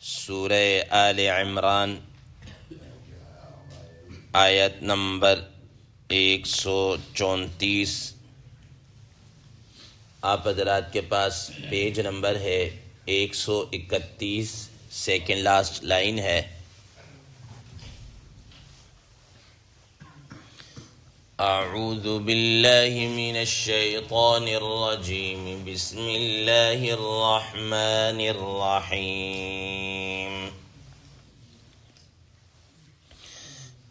سورہ آل عمران آیت نمبر 134۔ آپ حضرات کے پاس پیج نمبر ہے 131، سیکنڈ لاسٹ لائن ہے۔ اعوذ باللہ من الشیطان الرجیم، بسم اللہ الرحمن الرحیم۔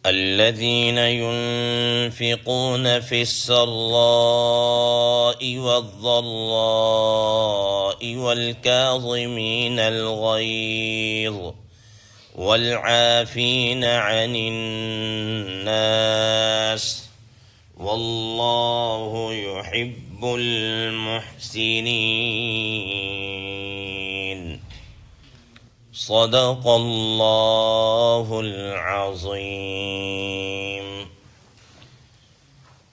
الذين ينفقون في السراء والضراء والكاظمين الغيظ والعافين عن الناس والله يحب المحسنين۔ صدق اللہ العظیم۔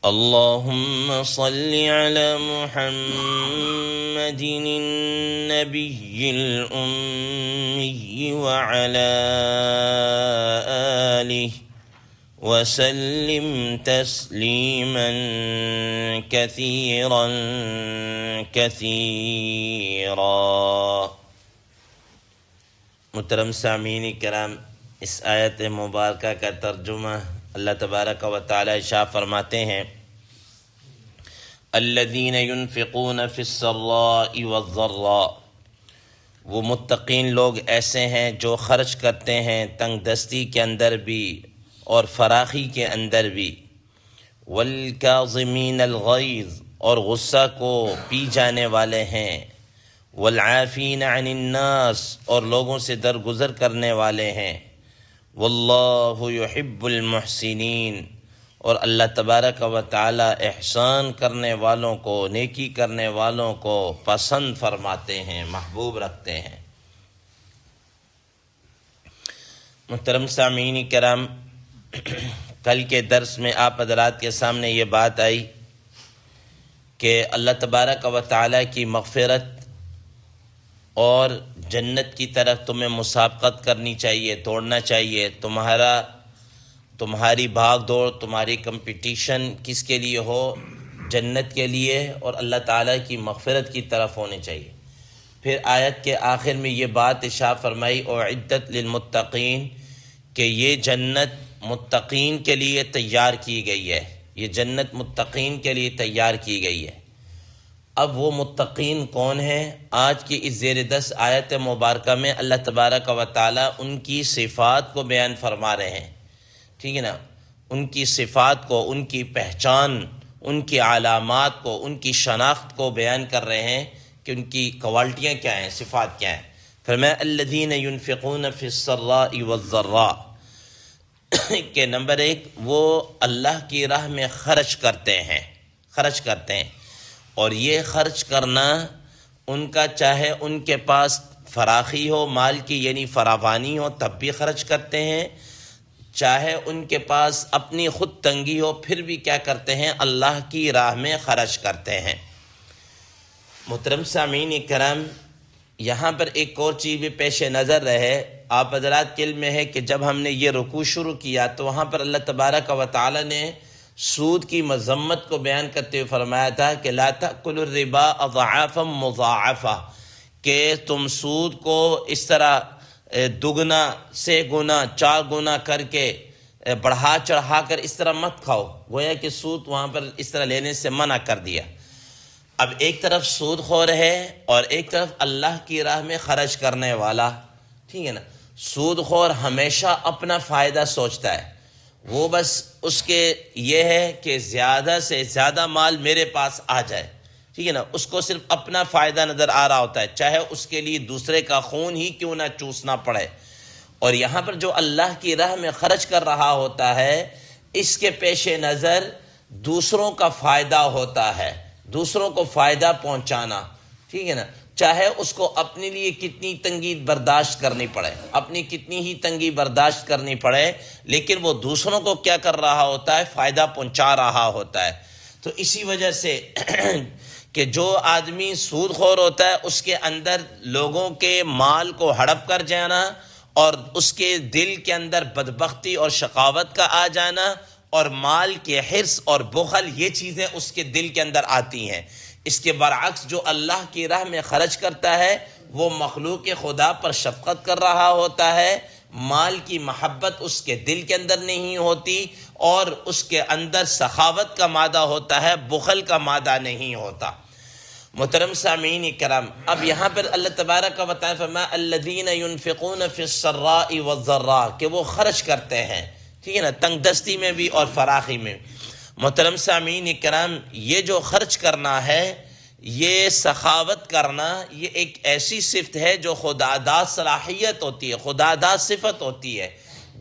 اللہم صل علی محمد النبی الأمی وعلی آلہ وسلم تسلیما کثیرا کثیرا۔ محترم سامعین کرام، اس آیت مبارکہ کا ترجمہ اللہ تبارک و تعالی ارشاد فرماتے ہیں، الذین ينفقون فی السراء والضراء، وہ متقین لوگ ایسے ہیں جو خرچ کرتے ہیں تنگ دستی کے اندر بھی اور فراخی کے اندر بھی، والکاظمین الغیظ، اور غصہ کو پی جانے والے ہیں، والعافین عن الناس، اور لوگوں سے درگزر کرنے والے ہیں، واللہ یحب المحسنین، اور اللہ تبارک و تعالی احسان کرنے والوں کو، نیکی کرنے والوں کو پسند فرماتے ہیں، محبوب رکھتے ہیں۔ محترم سامعین کرام، کل کے درس میں آپ حضرات کے سامنے یہ بات آئی کہ اللہ تبارک و تعالی کی مغفرت اور جنت کی طرف تمہیں مسابقت کرنی چاہیے، دوڑنا چاہیے۔ تمہاری بھاگ دوڑ، تمہاری کمپٹیشن کس کے لیے ہو؟ جنت کے لیے اور اللہ تعالیٰ کی مغفرت کی طرف ہونی چاہیے۔ پھر آیت کے آخر میں یہ بات ارشاد فرمائی، اعدت للمتقین، کہ یہ جنت متقین کے لیے تیار کی گئی ہے، یہ جنت متقین کے لیے تیار کی گئی ہے۔ اب وہ متقین کون ہیں؟ آج کی اس زیر دس آیت مبارکہ میں اللہ تبارک و تعالیٰ ان کی صفات کو بیان فرما رہے ہیں، ٹھیک ہے نا؟ ان کی صفات کو، ان کی پہچان، ان کی علامات کو، ان کی شناخت کو بیان کر رہے ہیں کہ ان کی کوالٹیاں کیا ہیں، صفات کیا ہیں۔ فرمایا الذین ینفقون فی السراء والضراء، کہ نمبر ایک، وہ اللہ کی راہ میں خرچ کرتے ہیں، اور یہ خرچ کرنا ان کا، چاہے ان کے پاس فراخی ہو مال کی، یعنی فراوانی ہو، تب بھی خرچ کرتے ہیں، چاہے ان کے پاس اپنی خود تنگی ہو، پھر بھی کیا کرتے ہیں؟ اللہ کی راہ میں خرچ کرتے ہیں۔ محترم سامعین کرام، یہاں پر ایک اور چیز بھی پیش نظر رہے، آپ حضرات کے علم میں ہے کہ جب ہم نے یہ رکوع شروع کیا تو وہاں پر اللہ تبارک و تعالی نے سود کی مذمت کو بیان کرتے ہوئے فرمایا تھا کہ لا تأکلوا الربا اضعافا مضاعفہ، کہ تم سود کو اس طرح دگنا سے گنا، چار گنا کر کے بڑھا چڑھا کر اس طرح مت کھاؤ۔ گویا کہ سود وہاں پر اس طرح لینے سے منع کر دیا۔ اب ایک طرف سود خور ہے اور ایک طرف اللہ کی راہ میں خرچ کرنے والا، ٹھیک ہے نا؟ سود خور ہمیشہ اپنا فائدہ سوچتا ہے، وہ بس اس کے یہ ہے کہ زیادہ سے زیادہ مال میرے پاس آ جائے، ٹھیک ہے نا؟ اس کو صرف اپنا فائدہ نظر آ رہا ہوتا ہے، چاہے اس کے لیے دوسرے کا خون ہی کیوں نہ چوسنا پڑے۔ اور یہاں پر جو اللہ کی راہ میں خرچ کر رہا ہوتا ہے، اس کے پیش نظر دوسروں کا فائدہ ہوتا ہے، دوسروں کو فائدہ پہنچانا، ٹھیک ہے نا؟ چاہے اس کو اپنے لیے کتنی تنگی برداشت کرنی پڑے، اپنی کتنی ہی تنگی برداشت کرنی پڑے، لیکن وہ دوسروں کو کیا کر رہا ہوتا ہے؟ فائدہ پہنچا رہا ہوتا ہے۔ تو اسی وجہ سے کہ جو آدمی سود خور ہوتا ہے اس کے اندر لوگوں کے مال کو ہڑپ کر جانا اور اس کے دل کے اندر بدبختی اور شقاوت کا آ جانا اور مال کے حرص اور بخل، یہ چیزیں اس کے دل کے اندر آتی ہیں۔ اس کے برعکس جو اللہ کی راہ میں خرچ کرتا ہے وہ مخلوق خدا پر شفقت کر رہا ہوتا ہے، مال کی محبت اس کے دل کے اندر نہیں ہوتی اور اس کے اندر سخاوت کا مادہ ہوتا ہے، بخل کا مادہ نہیں ہوتا۔ محترم سامعین کرام، اب یہاں پر اللہ تبارک و تعالی فرمایا الذین ينفقون فی السراء والضراء، کہ وہ خرچ کرتے ہیں، ٹھیک ہے نا، تنگ دستی میں بھی اور فراخی میں۔ محترم سامعین کرام، یہ جو خرچ کرنا ہے، یہ سخاوت کرنا، یہ ایک ایسی صفت ہے جو خودآداز صلاحیت ہوتی ہے، خودآداز صفت ہوتی ہے۔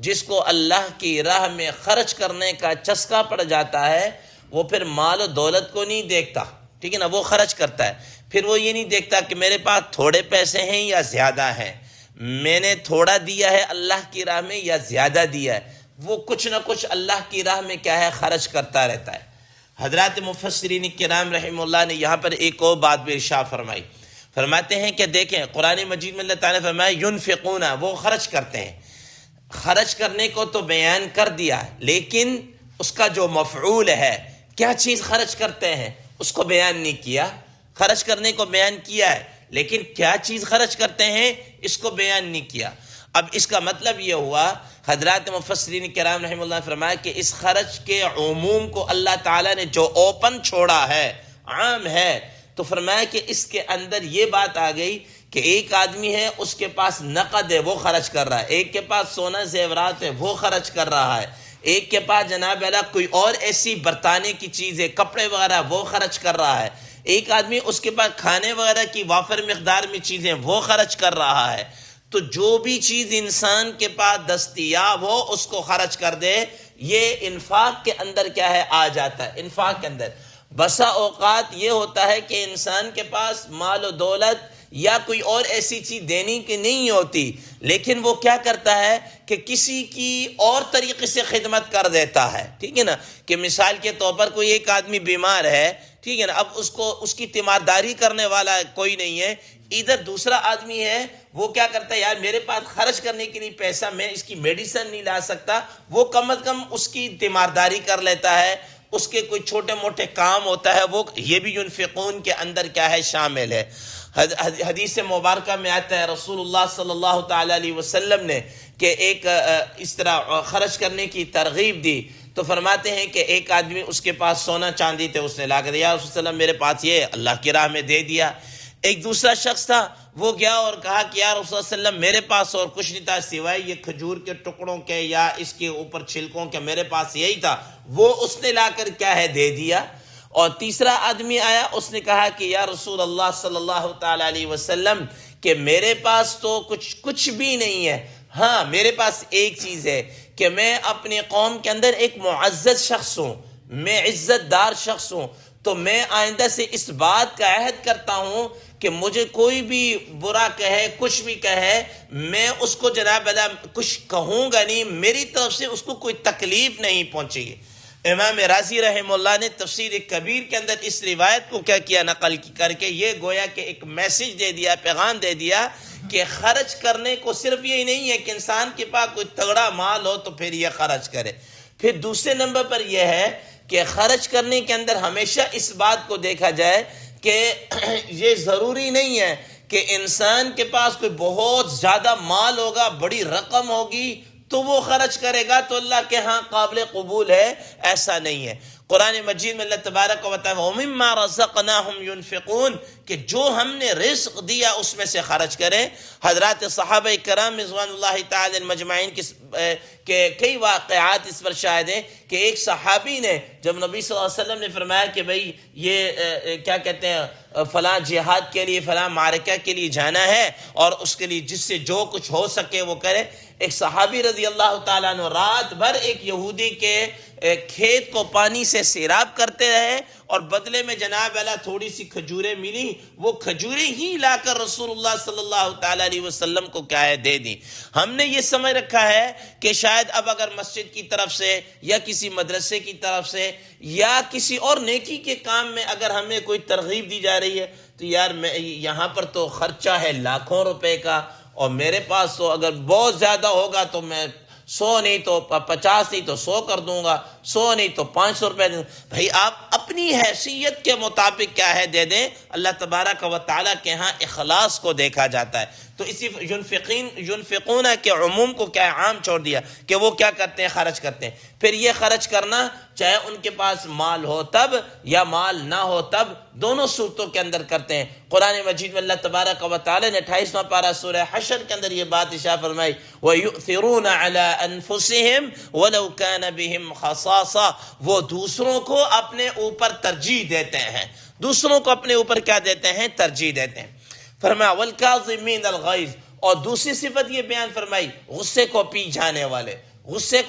جس کو اللہ کی راہ میں خرچ کرنے کا چسکا پڑ جاتا ہے وہ پھر مال و دولت کو نہیں دیکھتا، ٹھیک ہے نا، وہ خرچ کرتا ہے، پھر وہ یہ نہیں دیکھتا کہ میرے پاس تھوڑے پیسے ہیں یا زیادہ ہیں، میں نے تھوڑا دیا ہے اللہ کی راہ میں یا زیادہ دیا ہے، وہ کچھ نہ کچھ اللہ کی راہ میں کیا ہے، خرچ کرتا رہتا ہے۔ حضرات مفسرین کرام رحم اللہ نے یہاں پر ایک اور بات بھی ارشاد فرمائی، فرماتے ہیں کہ دیکھیں قرآن مجید میں اللہ تعالیٰ نے فرمایا ینفقون، وہ خرچ کرتے ہیں۔ خرچ کرنے کو تو بیان کر دیا لیکن اس کا جو مفعول ہے، کیا چیز خرچ کرتے ہیں، اس کو بیان نہیں کیا۔ خرچ کرنے کو بیان کیا ہے لیکن کیا چیز خرچ کرتے ہیں اس کو بیان نہیں کیا۔ اب اس کا مطلب یہ ہوا، حضرات مفسرین کرام رحم اللہ نے فرمایا کہ اس خرچ کے عموم کو اللہ تعالیٰ نے جو اوپن چھوڑا ہے، عام ہے، تو فرمایا کہ اس کے اندر یہ بات آ گئی کہ ایک آدمی ہے اس کے پاس نقد ہے وہ خرچ کر رہا ہے، ایک کے پاس سونا زیورات ہے وہ خرچ کر رہا ہے، ایک کے پاس جناب اللہ کوئی اور ایسی برتانے کی چیز ہے، کپڑے وغیرہ وہ خرچ کر رہا ہے، ایک آدمی اس کے پاس کھانے وغیرہ کی وافر مقدار میں چیزیں وہ خرچ کر رہا ہے۔ تو جو بھی چیز انسان کے پاس دستیاب ہو اس کو خرچ کر دے، یہ انفاق کے اندر کیا ہے، آ جاتا ہے۔ انفاق کے اندر بسا اوقات یہ ہوتا ہے کہ انسان کے پاس مال و دولت یا کوئی اور ایسی چیز دینی کی نہیں ہوتی، لیکن وہ کیا کرتا ہے کہ کسی کی اور طریقے سے خدمت کر دیتا ہے، ٹھیک ہے نا، کہ مثال کے طور پر کوئی ایک آدمی بیمار ہے، ٹھیک ہے نا، اب اس کی تیمارداری کرنے والا کوئی نہیں ہے، ادھر دوسرا آدمی ہے، وہ کیا کرتا ہے، یار میرے پاس خرچ کرنے کے لیے پیسہ، میں اس کی میڈیسن نہیں لا سکتا، وہ کم از کم اس کی تیمارداری کر لیتا ہے، اس کے کوئی چھوٹے موٹے کام ہوتا ہے، وہ یہ بھی ینفقون کے اندر کیا ہے، شامل ہے۔ حدیث مبارکہ میں آتا ہے رسول اللہ صلی اللہ تعالی علیہ وسلم نے کہ ایک اس طرح خرچ کرنے کی ترغیب دی، تو فرماتے ہیں کہ ایک آدمی اس کے پاس سونا چاندی تھے، اس نے لا کر دیا، رسول اللہ علیہ وسلم میرے پاس یہ اللہ کی راہ میں دے دیا۔ ایک دوسرا شخص تھا، وہ گیا اور کہا کہ یا رسول اللہ علیہ وسلم میرے پاس اور کچھ نہیں تھا سوائے یہ کھجور کے ٹکڑوں کے یا اس کے اوپر چھلکوں کے، میرے پاس یہی تھا، وہ اس نے لا کر کیا ہے، دے دیا۔ اور تیسرا آدمی آیا، اس نے کہا کہ یا رسول اللہ صلی اللہ تعالی علیہ وسلم کہ میرے پاس تو کچھ بھی نہیں ہے، ہاں میرے پاس ایک چیز ہے کہ میں اپنے قوم کے اندر ایک معزز شخص ہوں، میں عزت دار شخص ہوں، تو میں آئندہ سے اس بات کا عہد کرتا ہوں کہ مجھے کوئی بھی برا کہے، کچھ بھی کہے، میں اس کو جناب اللہ کچھ کہوں گا نہیں، میری طرف سے اس کو کوئی تکلیف نہیں پہنچے گی۔ امام رازی رحم اللہ نے تفسیر کبیر کے اندر اس روایت کو کیا کیا، نقل کر کے یہ گویا کہ ایک میسج دے دیا، پیغام دے دیا کہ خرچ کرنے کو صرف یہی نہیں ہے کہ انسان کے پاس کوئی تگڑا مال ہو تو پھر یہ خرچ کرے، پھر دوسرے نمبر پر یہ ہے کہ خرچ کرنے کے اندر ہمیشہ اس بات کو دیکھا جائے کہ یہ ضروری نہیں ہے کہ انسان کے پاس کوئی بہت زیادہ مال ہوگا، بڑی رقم ہوگی تو وہ خرچ کرے گا تو اللہ کے ہاں قابل قبول ہے، ایسا نہیں ہے۔ قرآن مجید میں اللہ تبارک و تعالی وَمِمَّا رَزَقْنَاهُمْ يُنْفِقُونَ کہ جو ہم نے رزق دیا اس میں سے خرچ کریں۔ حضرات صحابہ کرام رضوان اللہ تعالی مجمعین کے کئی واقعات اس پر شاہد ہیں کہ ایک صحابی نے جب نبی صلی اللہ علیہ وسلم نے فرمایا کہ بھئی یہ کیا کہتے ہیں فلاں جہاد کے لیے، فلاں معرکہ کے لیے جانا ہے اور اس کے لیے جس سے جو کچھ ہو سکے وہ کرے، ایک صحابی رضی اللہ تعالیٰ عنہ رات بھر ایک یہودی کے کھیت کو پانی سے سیراب کرتے رہے اور بدلے میں جناب والا تھوڑی سی کھجوریں ملی، وہ کھجوریں ہی لا کر رسول اللہ صلی اللہ تعالیٰ علیہ وسلم کو کیا ہے دے دی۔ ہم نے یہ سمجھ رکھا ہے کہ شاید اب اگر مسجد کی طرف سے یا کسی مدرسے کی طرف سے یا کسی اور نیکی کے کام میں اگر ہمیں کوئی ترغیب دی جا رہی ہے تو یار میں یہاں پر تو خرچہ ہے لاکھوں روپے کا، اور میرے پاس تو اگر بہت زیادہ ہوگا تو میں 100 نہیں تو 50 نہیں تو 100 کر دوں گا، 100 نہیں تو 500 روپے دوں۔ بھائی آپ اپنی حیثیت کے مطابق کیا ہے دے دیں، اللہ تبارک و تعالیٰ کے ہاں اخلاص کو دیکھا جاتا ہے۔ تو اسی ينفقون کے عموم کو کیا عام چھوڑ دیا کہ وہ کیا کرتے ہیں، خرچ کرتے ہیں۔ پھر یہ خرچ کرنا چاہے ان کے پاس مال ہو تب یا مال نہ ہو تب، دونوں صورتوں کے اندر کرتے ہیں۔ قرآن مجید میں اللہ تبارک و تعالیٰ نے 28واں پارہ سورہ حشر کے اندر یہ بات ارشاد فرمائی، وَيُؤْثِرُونَ عَلَىٰ أَنفُسِهِمْ وَلَوْ كَانَ بِهِمْ خَصَاصَةٌ، وہ دوسروں کو اپنے اوپر ترجیح دیتے ہیں، دوسروں کو اپنے اوپر کیا دیتے ہیں، ترجیح دیتے ہیں۔ فرمایا وَالْكَاظِمِينَ الْغَيْظَ، اور دوسری صفت یہ بیان فرمائی غصے کو پی جانے والے، غصے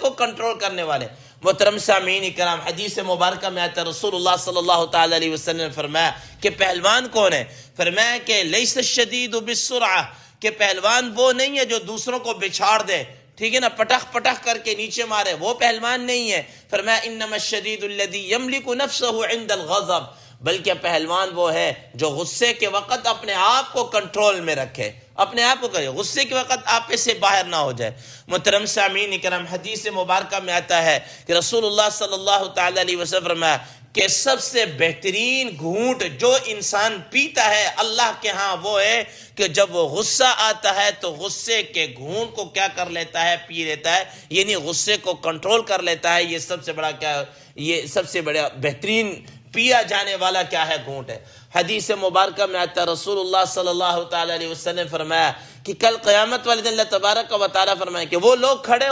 کو کنٹرول کرنے والے۔ محترم سامعین کرام، حدیث مبارکہ میں آتا ہے رسول اللہ صلی اللہ تعالی علیہ وسلم نے فرمایا کہ پہلوان کون ہے؟ فرمایا کہ لیس الشدید بالسرعہ، کہ پہلوان وہ نہیں ہے جو دوسروں کو بچھاڑ دے، ٹھیک ہے نا، پٹخ کر کے نیچے مارے، وہ پہلوان نہیں ہے۔ فرمایا انما الشدید الذی یملک نفسه عند الغضب، بلکہ پہلوان وہ ہے جو غصے کے وقت اپنے آپ کو کنٹرول میں رکھے، اپنے آپ کو کرے، غصے کے وقت آپ سے باہر نہ ہو جائے۔ محترم سامعین اکرام، حدیث مبارکہ میں آتا ہے کہ رسول اللہ صلی اللہ تعالی علیہ وسلم فرمایا کہ سب سے بہترین گھونٹ جو انسان پیتا ہے اللہ کے ہاں وہ ہے کہ جب وہ غصہ آتا ہے تو غصے کے گھونٹ کو کیا کر لیتا ہے، پی لیتا ہے، یعنی غصے کو کنٹرول کر لیتا ہے۔ یہ سب سے بڑا کیا، یہ سب سے بڑا بہترین پیا جانے والا کیا ہے، گھونٹ ہے۔ حدیث مبارکہ میں آتا ہے رسول اللہ صلی اللہ تعالی علیہ وسلم نے فرمایا کہ کل قیامت والے دن اللہ تبارک و تعالیٰ فرمائے کہ وہ لوگ کھڑے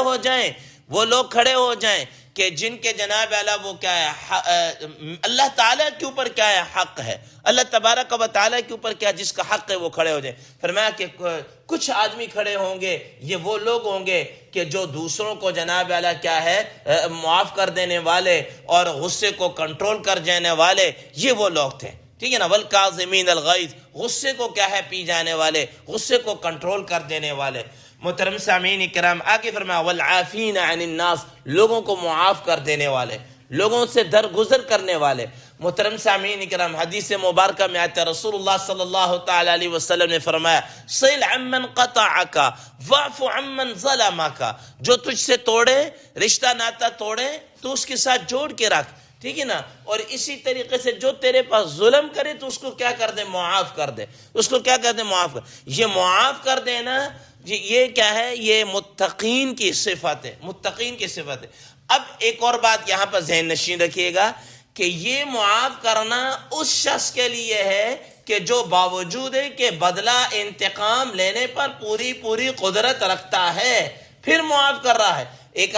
ہو جائیں کہ جن کے جناب اعلیٰ وہ کیا ہے، اللہ تعالیٰ کے اوپر کیا ہے، حق ہے، اللہ تبارک و تعالیٰ کے اوپر کیا جس کا حق ہے وہ کھڑے ہو جائیں۔ فرمایا کہ کچھ آدمی کھڑے ہوں گے، یہ وہ لوگ ہوں گے کہ جو دوسروں کو جناب اعلیٰ کیا ہے معاف کر دینے والے اور غصے کو کنٹرول کر جانے والے، یہ وہ لوگ تھے، ٹھیک ہے نا۔ والکاظمین الغیظ، غصے کو کیا ہے، پی جانے والے، غصے کو کنٹرول کر دینے والے۔ محترم سامعین کرام، آگے فرمایا والعافین عن الناس، لوگوں کو معاف کر دینے والے، لوگوں سے درگزر کرنے والے۔ محترم سامعین کرام، حدیث مبارکہ میں آتا ہے رسول اللہ صلی اللہ تعالی علیہ وسلم نے فرمایا صل عمن قطعک واعف عمن ظلمک، جو تجھ سے توڑے، رشتہ ناتا توڑے تو اس کے ساتھ جوڑ کے رکھ، ٹھیک ہے نا۔ اور اسی طریقے سے جو تیرے پاس ظلم کرے تو اس کو کیا کر دے، معاف کر دے، اس کو کیا کر دے، معاف کر۔ یہ معاف کر دینا یہ کیا ہے، یہ متقین کی صفت ہے، متقین کی صفت ہے۔ اب ایک اور بات یہاں پر ذہن نشین رکھیے گا کہ یہ معاف کرنا اس شخص کے لیے ہے کہ جو باوجود ہے کہ بدلہ انتقام لینے پر پوری قدرت رکھتا ہے پھر معاف کر رہا ہے۔ ایک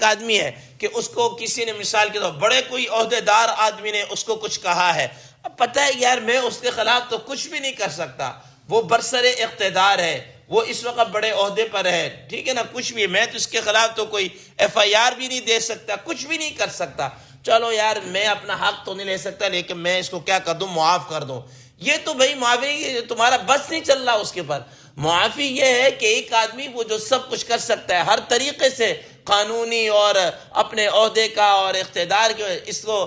آدمی ہے کہ اس کو کسی نے مثال کے طور بڑے کوئی عہدیدار آدمی نے اس کو کچھ کہا ہے، اب پتہ ہے یار میں اس کے خلاف تو کچھ بھی نہیں کر سکتا، وہ برسر اقتدار ہے، وہ اس وقت بڑے عہدے پر ہے، ٹھیک ہے نا، کچھ بھی، میں تو اس کے خلاف تو کوئی FIR بھی نہیں دے سکتا، کچھ بھی نہیں کر سکتا، چلو یار میں اپنا حق تو نہیں لے سکتا لیکن میں اس کو کیا کر دوں، معاف کر دوں۔ یہ تو بھائی معافی تمہارا بس نہیں چل رہا اس کے پر۔ معافی یہ ہے کہ ایک آدمی وہ جو سب کچھ کر سکتا ہے ہر طریقے سے، قانونی اور اپنے عہدے کا اور اقتدار کے، اس کو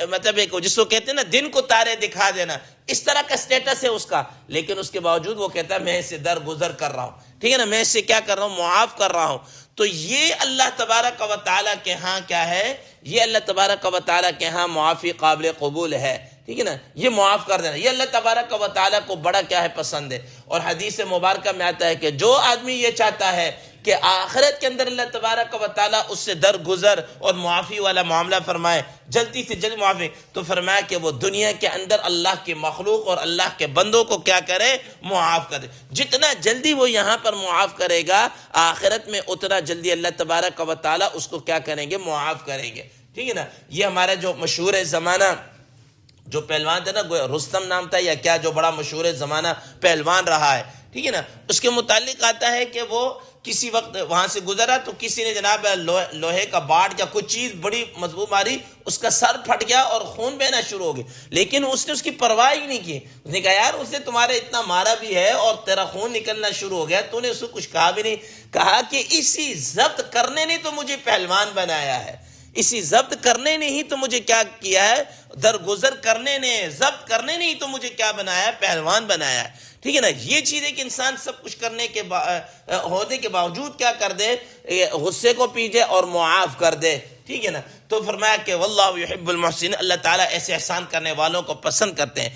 مطلب ایک جس کو کہتے ہیں نا دن کو تارے دکھا دینا، اس طرح کا سٹیٹس ہے اس کا، لیکن اس کے باوجود وہ کہتا ہے میں اس سے درگزر کر رہا ہوں، ٹھیک ہے نا، میں اس سے کیا کر رہا ہوں، معاف کر رہا ہوں۔ تو یہ اللہ تبارک و تعالیٰ کے ہاں کیا ہے، یہ اللہ تبارک و تعالیٰ کے ہاں معافی قابل قبول ہے، ٹھیک ہے نا، یہ معاف کر دینا، یہ اللہ تبارک و تعالیٰ کو بڑا کیا ہے، پسند ہے۔ اور حدیث مبارکہ میں آتا ہے کہ جو آدمی یہ چاہتا ہے کہ آخرت کے اندر اللہ تبارک و تعالیٰ اس سے درگزر اور معافی والا معاملہ فرمائے، جلدی سے جلد معافی، تو فرمایا کہ وہ دنیا کے اندر اللہ کی مخلوق اور اللہ کے بندوں کو کیا کرے، معاف کرے۔ جتنا جلدی وہ یہاں پر معاف کرے گا آخرت میں اتنا جلدی اللہ تبارک و تعالیٰ اس کو کیا کریں گے، معاف کریں گے، ٹھیک ہے نا۔ یہ ہمارا جو مشہور زمانہ جو پہلوان تھا نا، رستم نام تھا یا کیا، جو بڑا مشہور زمانہ پہلوان رہا ہے، ٹھیک ہے نا، اس کے متعلق آتا ہے کہ وہ کسی وقت وہاں سے گزرا تو کسی نے جناب لوہے کا باٹ یا کچھ چیز بڑی مضبوط ماری، اس کا سر پھٹ گیا اور خون بہنا شروع ہو گیا، لیکن اس نے اس کی پرواہ ہی نہیں کی. اس نے کہا یار اس نے تمہارے اتنا مارا بھی ہے اور تیرا خون نکلنا شروع ہو گیا، تو نے اس کو کچھ کہا بھی نہیں. کہا کہ اسی ضبط کرنے نے تو مجھے پہلوان بنایا ہے، اسی ضبط کرنے نے ہی تو مجھے کیا کیا ہے، درگزر کرنے نے، ضبط کرنے نے ہی تو مجھے کیا بنایا ہے، پہلوان بنایا ہے. ٹھیک ہے نا. یہ چیز ہے کہ انسان سب کچھ کرنے کے ہونے کے باوجود کیا کر دے، غصے کو پی جائے اور معاف کر دے. ٹھیک ہے نا. تو فرمایا کہ واللہ یحب المحسنین، اللہ تعالیٰ ایسے احسان کرنے والوں کو پسند کرتے ہیں.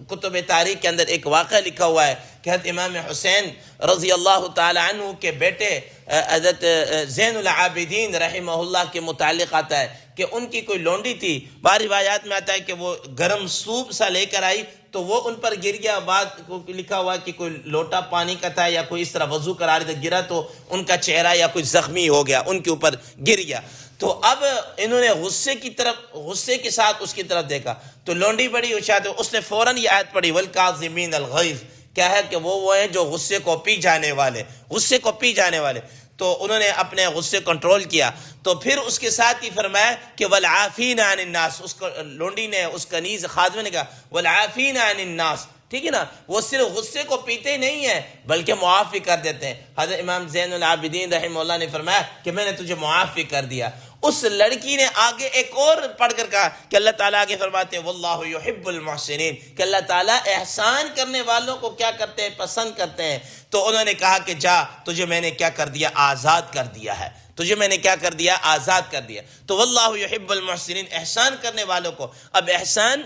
کتب تاریخ کے اندر ایک واقعہ لکھا ہوا ہے کہ حضرت امام حسین رضی اللہ تعالی عنہ کے بیٹے حضرت زین العابدین رحمہ اللہ کے متعلق آتا ہے کہ ان کی کوئی لونڈی تھی. بعض روایات میں آتا ہے کہ وہ گرم سوپ سا لے کر آئی تو وہ ان پر گر گیا. بعد لکھا ہوا کہ کوئی لوٹا پانی کا تھا یا کوئی اس طرح وضو کرا رہے تھے، گرا تو ان کا چہرہ یا کوئی زخمی ہو گیا، ان کے اوپر گر گیا. تو اب انہوں نے غصے کے ساتھ اس کی طرف دیکھا تو لونڈی بڑی ہوشیار تھی، اس نے فوراً یہ آیت پڑھی والکاظمین الغیظ. کیا ہے کہ وہ ہیں جو غصے کو پی جانے والے. تو انہوں نے اپنے غصے کنٹرول کیا. تو پھر اس کے ساتھ ہی فرمایا کہ والعافین عن الناس. اس کو لونڈی نے، اس کنیز خادم نے کہا والعافین عن الناس. ٹھیک ہے نا. وہ صرف غصے کو پیتے نہیں ہیں بلکہ معاف بھی کر دیتے ہیں. حضرت امام زین العابدین رحمہ اللہ نے فرمایا کہ میں نے تجھے معاف بھی کر دیا. اس لڑکی نے آگے ایک اور پڑھ کر کہا کہ اللہ تعالیٰ آگے فرماتے ہیں واللہ یحب المحسنین، کہ اللہ تعالیٰ احسان کرنے والوں کو کیا کرتے ہیں، پسند کرتے ہیں. تو انہوں نے کہا کہ جا تجھے میں نے کیا کر دیا، آزاد کر دیا ہے، تجھے میں نے کیا کر دیا، آزاد کر دیا. تو واللہ یحب المحسنین، احسان کرنے والوں کو. اب احسان،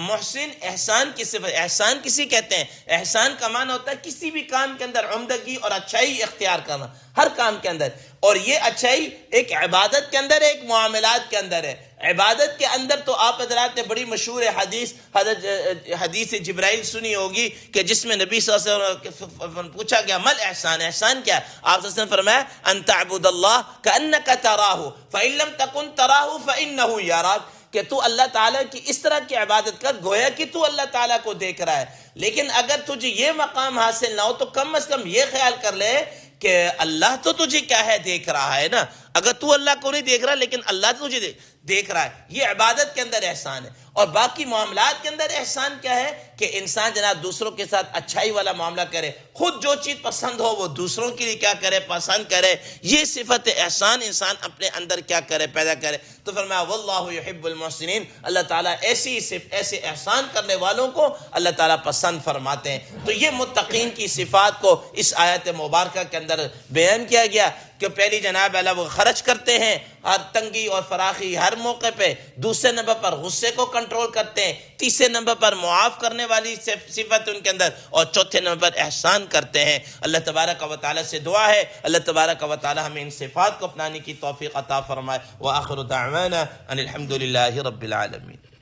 محسن، احسان کی صفت، احسان کسی کہتے ہیں، احسان کا معنی ہوتا ہے کسی بھی کام کے اندر عمدگی اور اچھائی اختیار کرنا، ہر کام کے اندر. اور یہ اچھائی ایک عبادت کے اندر ہے، ایک معاملات کے اندر ہے. عبادت کے اندر تو آپ حضرات نے بڑی مشہور حدیث، حدیث جبرائیل سنی ہوگی کہ جس میں نبی صلی اللہ علیہ وسلم پوچھا گیا مل احسان، احسان کیا؟ آپ صلی اللہ علیہ وسلم فرمایا ان تعبد اللہ کأنک تراہ فإن لم تکن تراہ فإنہ یراک، کہ تو اللہ تعالیٰ کی اس طرح کی عبادت کر گویا کہ تو اللہ تعالیٰ کو دیکھ رہا ہے. لیکن اگر تجھے یہ مقام حاصل نہ ہو تو کم از کم یہ خیال کر لے کہ اللہ تو تجھے کیا ہے، دیکھ رہا ہے نا. اگر تو اللہ کو نہیں دیکھ رہا لیکن اللہ تو تجھے دیکھ رہا ہے. یہ عبادت کے اندر احسان ہے. اور باقی معاملات کے اندر احسان کیا ہے کہ انسان جناب دوسروں کے ساتھ اچھائی والا معاملہ کرے، خود جو چیز پسند ہو وہ دوسروں کے لیے کیا کرے، پسند کرے. یہ صفت احسان انسان اپنے اندر کیا کرے، پیدا کرے. تو فرمایا واللہ یحب المحسنین، اللہ تعالیٰ ایسے احسان کرنے والوں کو اللہ تعالیٰ پسند فرماتے ہیں. تو یہ متقین کی صفات کو اس آیت مبارکہ کے اندر بیان کیا گیا کہ پہلی جناب اللہ وہ خرچ کرتے ہیں ہر تنگی اور فراخی ہر موقع پہ. دوسرے نمبر پر غصے کو کنٹرول کرتے ہیں. تیسرے نمبر پر معاف کرنے والی صفت ان کے اندر. اور چوتھے نمبر پر احسان کرتے ہیں. اللہ تبارک و تعالیٰ سے دعا ہے اللہ تبارک و تعالیٰ ہمیں ان صفات کو اپنانے کی توفیق عطا فرمائے. وآخر دعوانا ان الحمد للہ رب العالمین.